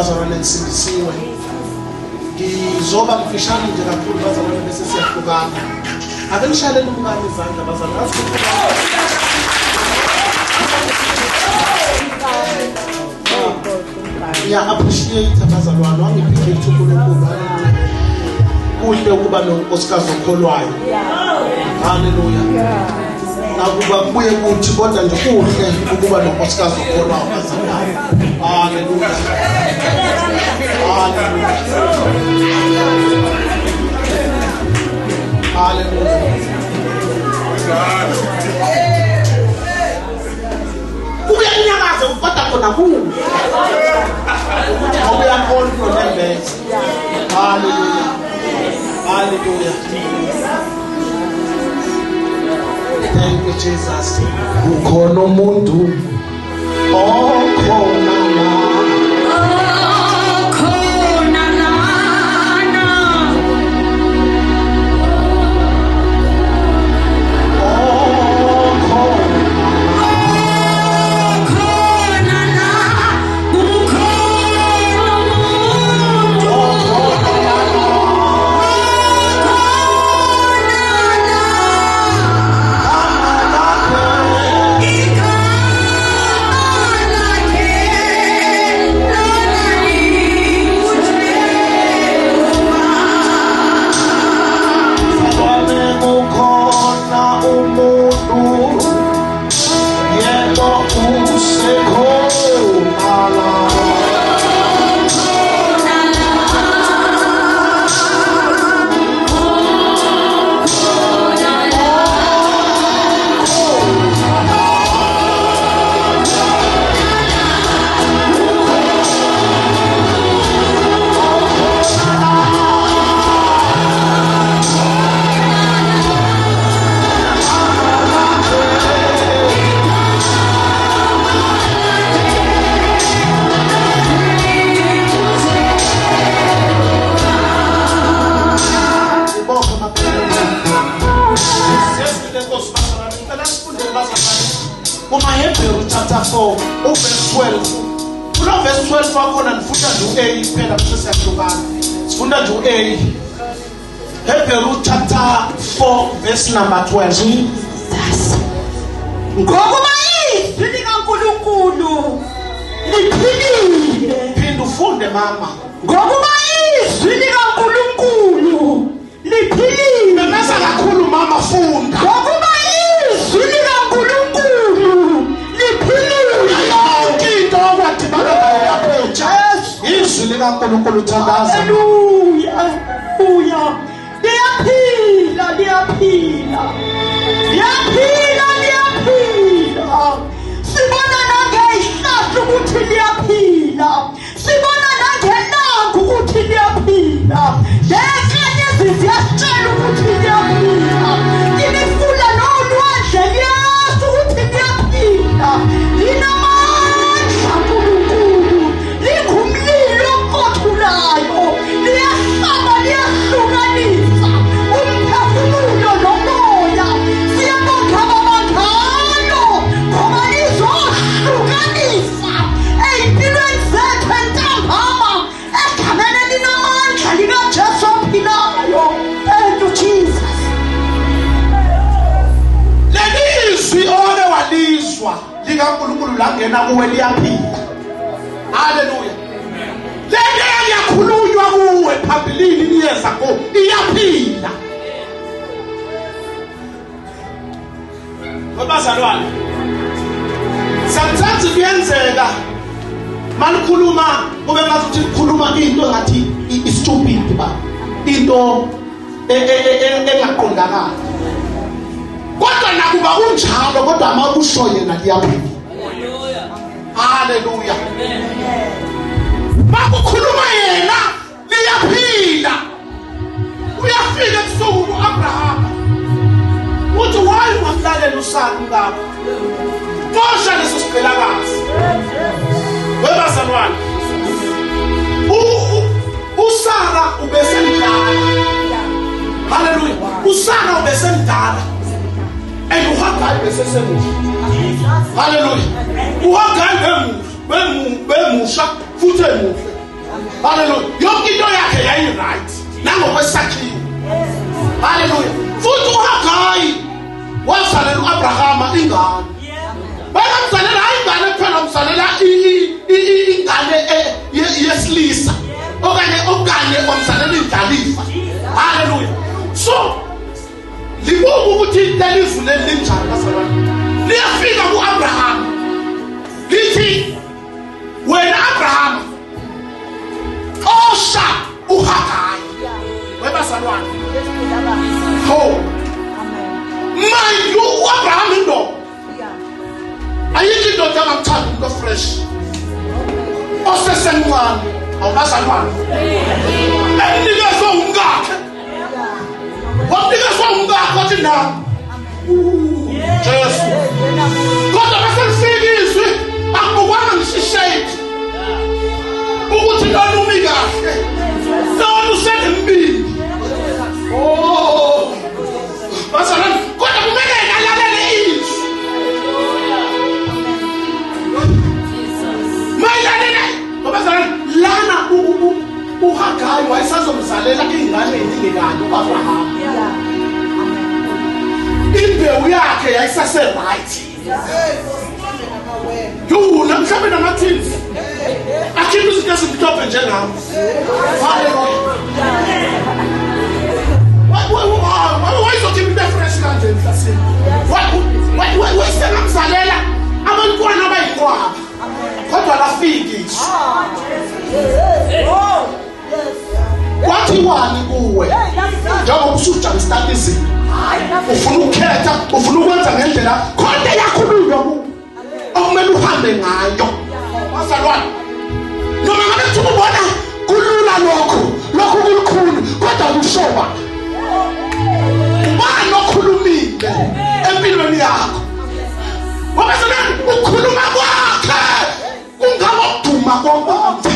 bazalwane nisindisiwe. Ngizoba mfishane nje kakhulu bazalwane bese siyahlukana. Ake nishayele umngane izandla bazalwane. Yeah, appreciate abazalwane wangiphiwe uNkulunkulu. Kuhle ukuba nonkosikazi okholwayo. Hallelujah. Nakuba kubuye kuthi kodwa nje kuhle ukuba nonkosikazi okholwayo bazalwane. Hallelujah. Hallelujah. Hallelujah. Kuyanyakaza ukupata khona kuwe. Awuyakhona ukunembeza. Hallelujah. Hallelujah. Thank you, Jesus. Ukhona umuntu okhona la. Chapter 4, verse 12. Kulo verse 12 wakhona nifunda nje A kuphela bese siyahlukana. Sifunda nje A. Hebrew chapter 4 verse number 12. Ngokuba izwi likaNkulunkulu liphilile. Phinda ufunde mama. Ngokuba izwi likaNkulunkulu liphilile. Bese kakhulu mama funda. Ngokuba izwi likaNkulunkulu izwi likaNkulunkulu thandaza. Haleluya. Haleluya. Liyaphila, liyaphila. Liyaphila, liyaphila. Sibona nangezihlahla ukuthi liyaphila. Sibona nangenanga ukuthi liyaphila. Lekhanye ziyasitshela ukuthi liyaphila. Imifula nolwandle liyazi ukuthi liyaphila. Linamandla uNkulunkulu. Lingumlilo oqothulayo. Liyahlaba, liyahlukanisa umphefumulo nomoya. Siyabonga baba ngalo ngoba lizohlukanisa ey'mpilweni zethu entambama egameni elinamandla likaJesu ophilayo. Thank you, Jesus. Leli izwi ore walizwa likaNkulunkulu langena kuwe liyaphila. Hallelujah. Leli liyakhulunywa kuwe phambilini liyeza ko iyaphila. Babazalwane, sometimes kuyenzeka malikhuluma kube ngathi ukhuluma into ngathi i-stupid ba into engaqondakala. Kodwa nakuba kunjalo kodwa amakusho yena liyaphila. Hallelujah. Makukhuluma yena liyaphila. Uyafika ebusuku kuAbraham. Uthi why ungamlalela usana ngakho? Mosha leso siqelakazi. Webazalwane. Usara ubesemdala. Hallelujah. Usara ubesemdala. Uhagai besesemusha. Hallelujah. Uhagai bemusha futhi emuhle. Hallelujah. Yonke into yakhe yayi-right nangokwesakhiwo. Hallelujah. Futhi uHagayi wazalela u-Abrahama ingane. Bayamzalela ingane phela umzalela ingane yesilisa okanye wamzalela indlalifa. Hallelujah. So libuka ukuthi lelivu leli linjani bazalwane. Liyafika ku-Abrahama lithi wena Abrahama osha uHagayi webazalwane. Ho manje u-Abrahama indoda ayikho indoda engamthanda umuntu ofresh osesemncane awubazalwane emnikezwe umkakhe wamnikezwe umkakhe wathi nami Jesu kodwa baselifikiswe akubukwanga ngishishayile ukuthi lona umi kahle lona usenembili. Oh bazalwane kodwa kumele alalele izwi mayelana bazalwane lana uHagayi wayesazomzalela ingane eningi u-Abrahama. Imbewu yakhe yayisase-right. Yuna mhlawumbe nama-twins akhiphe izinto ezimhlophe njengami. Wayizokhipha into efresh kanje emhlasini. Wayesengamzalela abantwana abayinqwaba kodwa lafiki izwi. Kwathiwani kuwe njengoba usuja istatisi ufuna ukukhetha ufuna ukwenza ngendlela kodwa yakhulunywa kuwe okumele uhambe ngayo bazalwane. Noma ngabe kuthi ubona kulula lokho kulukhulu kodwa kushoba ubani okhulumile empilweni yakho bazalwane. Ukhuluma kwakhe kungaboduma konke.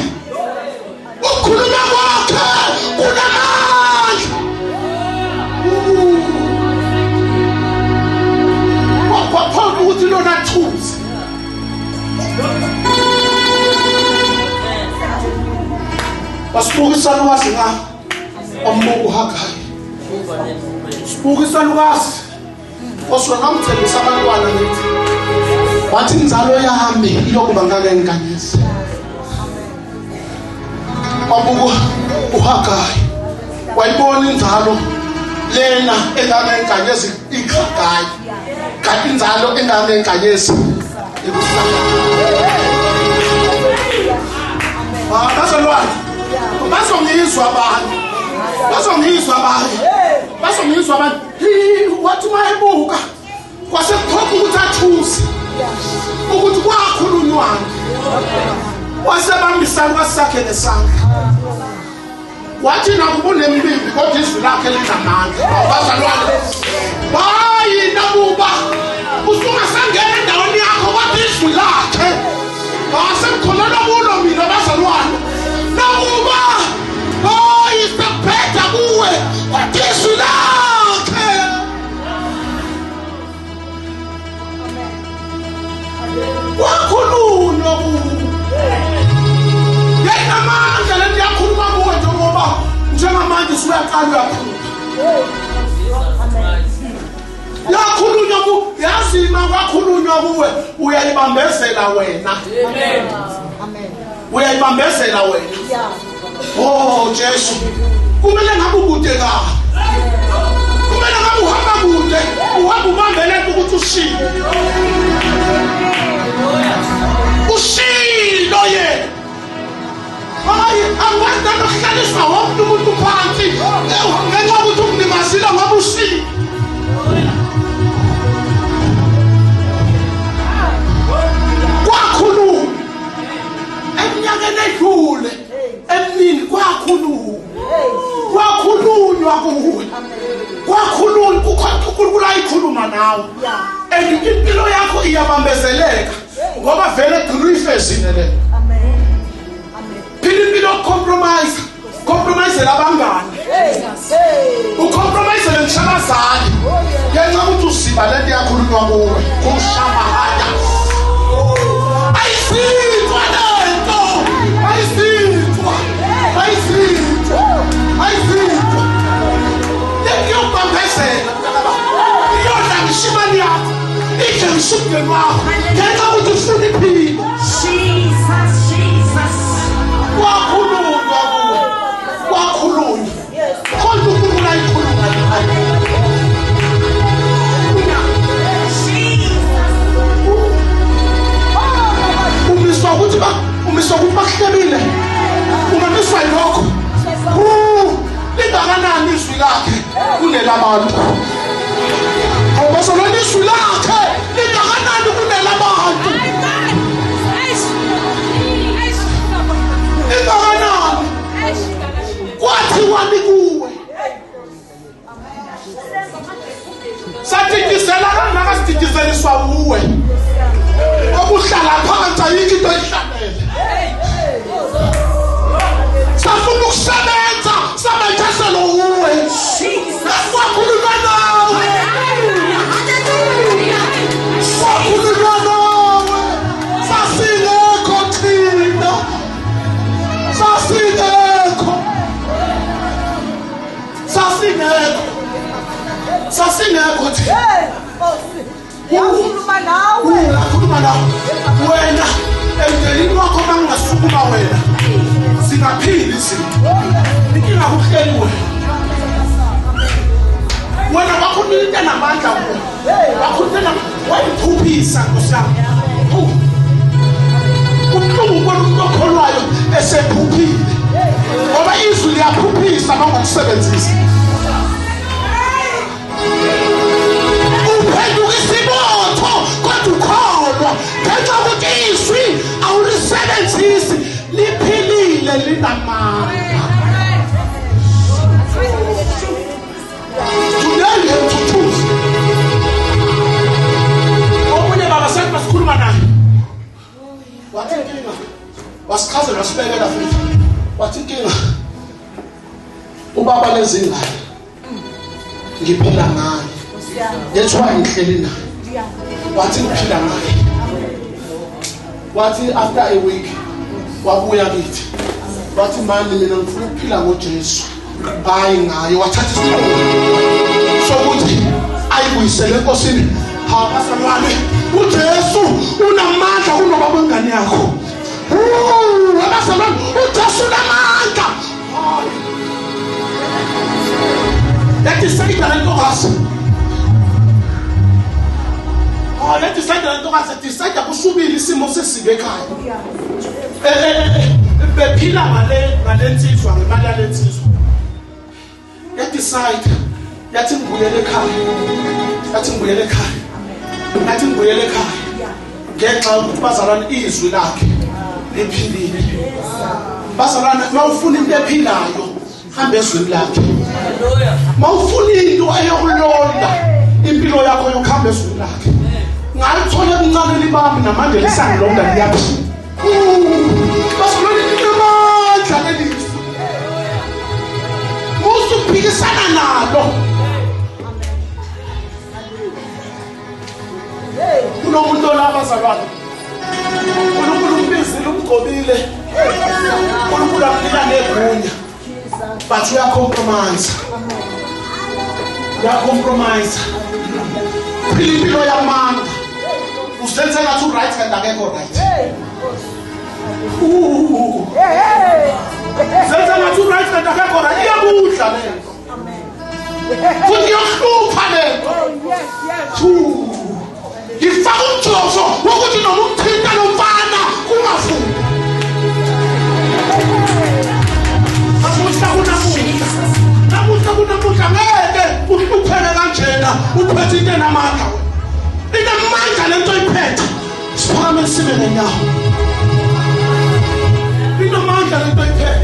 Ukhuluma kwakhe kunamandla. Waphawula ukuthi lona thuzi basibukisana ukwazi nga ombuka uHagayi sibukisana ukwazi oswe ngamthembisa abantwana ngithi wathi inzalo yami iyokuba ngakenganyezi. Wabuka uHagayi wayibona inzalo lena engangenganyezi iHagayi kanti inzalo engangenganyezi bazalwane bazongizwa abantu wathi mayebuka kwasekukhopha ukuthi athuze ukuthi kwakhulunywani wasebambisana kwasakhe nesandla wathi nakubunembibi kodwa izwi lakhe linamandla. Bazalwane hayi nakuba usungasangena endaweni yakho kodwa izwi lakhe asemkholelwa kulo mina bazalwane. Nakuba hayi sekuphetha kuwe kodwa izwi lakhe wakhulunywa kuwe. Yayinamandla lento yakhuluma kuwe njengamanje usuyaqala uyakhuluma. Yakhulunywa kuwe yazima kwakhulunywa kuwe uyayibambezela wena. Uyayibambezela wena. Oh Jesu kumele ngabe ukude ka kumele ngabe uhamba kude uhamba ubambele ukuthi ushilo yena. Hayi angwanda nokuhlaliswa wonke umuntu phansi ngenxa ukuthi umlimazile ngoba ushilo. Kwakhuluma eminyakeni edlule eminingi kwakhulunywa kuwe kwakhulunywa ukhulukhulu ayikhuluma nawe and impilo yakho iyabambezeleka ngoba vele grief ezinele. Phila impilo compromise labangani ucompromise nemshabazali ngenxa ukuthi usiba lento yakhulunywa kuwe kushamahaya. Ayisizwa lento ayisizwa uhlekisa umndeni wakho ngenxa ukuthi ufuna iphilo. Wakhulunywa kuwe, wakhulunywa kodwa uNkulunkulu ayikhuluma umiswa ukuthi bakuhlebile, ungamiswa yilokho. Lingakanani izwi lakhe kunelabantu? Awubasona izwi lakhe lingakanani kunelabantu? Lingakanani? Kwathiwa ni kuwe. Satikisela kana sitikiseliswa uwe. Okuhlala phansi ayikho into ehlanele. Safuna ukusebenza sabathaselo uwe. Wakhuluma nawe. Wakhuluma nawe. Sasingekho thina. Sasingekho. Sasingekho thina. Yakhuluma nawe. Yakhuluma nawe. Wena emndenini wakho bangasukuma wena. Singaphili izinto. Inkinga kuhleli wena. Wena wakhuluma namandla wena. Wakhuluma wayiphuphisa nkosana. Ubuhlungu komuntu okholwayo esephuphile. Ngoba izwi liyaphuphisa bangokusebenzisa. Uphenduka isibotho kodwa ukholwa ngenxa yokuthi izwi awulisebenzisi liphilile linamandla. Today you have to choose. Omunye baba sethi masikhuluma naye. Wathi inkinga wasichazela wasibekela futhi. Wathi inkinga ubaba lezingane ngiphila ngaye. That's why ngihleli naye. Wathi ngiphila ngaye. Wathi after a week wabuya kithi. Wathi manje mina ngifuna ukuphila ngoJesu. Hayi ngaye wathatha isinqumo sokuthi ayibuyisele enkosini. Habasalwane uJesu unamandla kunoba bengane yakho. Habasalwane uJesu unamandla. That is saying that ntokazi. That is saying that ntokazi decide kusubila isimo sesibe ekhaya. Bephila ngale nsizwa ngemali yale nsizwa. Decide yathi ngibuyele ekhaya. Yathi ngibuyele ekhaya. Yathi ngibuyele ekhaya. Ngenxa yokuthi bazalwane izwi lakhe liphilile. Bazalwane mawufuna into ephilayo hamba ezwini lakhe. Mawufuna into eyokulonda impilo yakho yokuhamba ezwini lakhe. Ngalithola kuncane libambi namanje lisangilonda liyaphila. Bazalwane linamandla leli. Musuphikisana nalo. Kunomuntu olabazalwane. uNkulunkulu umbizile umgobile. uNkulunkulu akunika negunya. But we are compromise. We are compromise. Impilo yamanga. Usenze ngathi right and akekho right. Senze ngathi right and akekho right. Iyabudla lento. Futhi yohlupha lento. Ngifaka umjovo wokuthi noma umthinta lomfana kungafuni. Namuhla ngeke uhlupheke kanjena uphethe into enamandla wena. Inamandla lento oyiphethe. Siphakame sibe ngenyawo. Inamandla lento oyiphethe.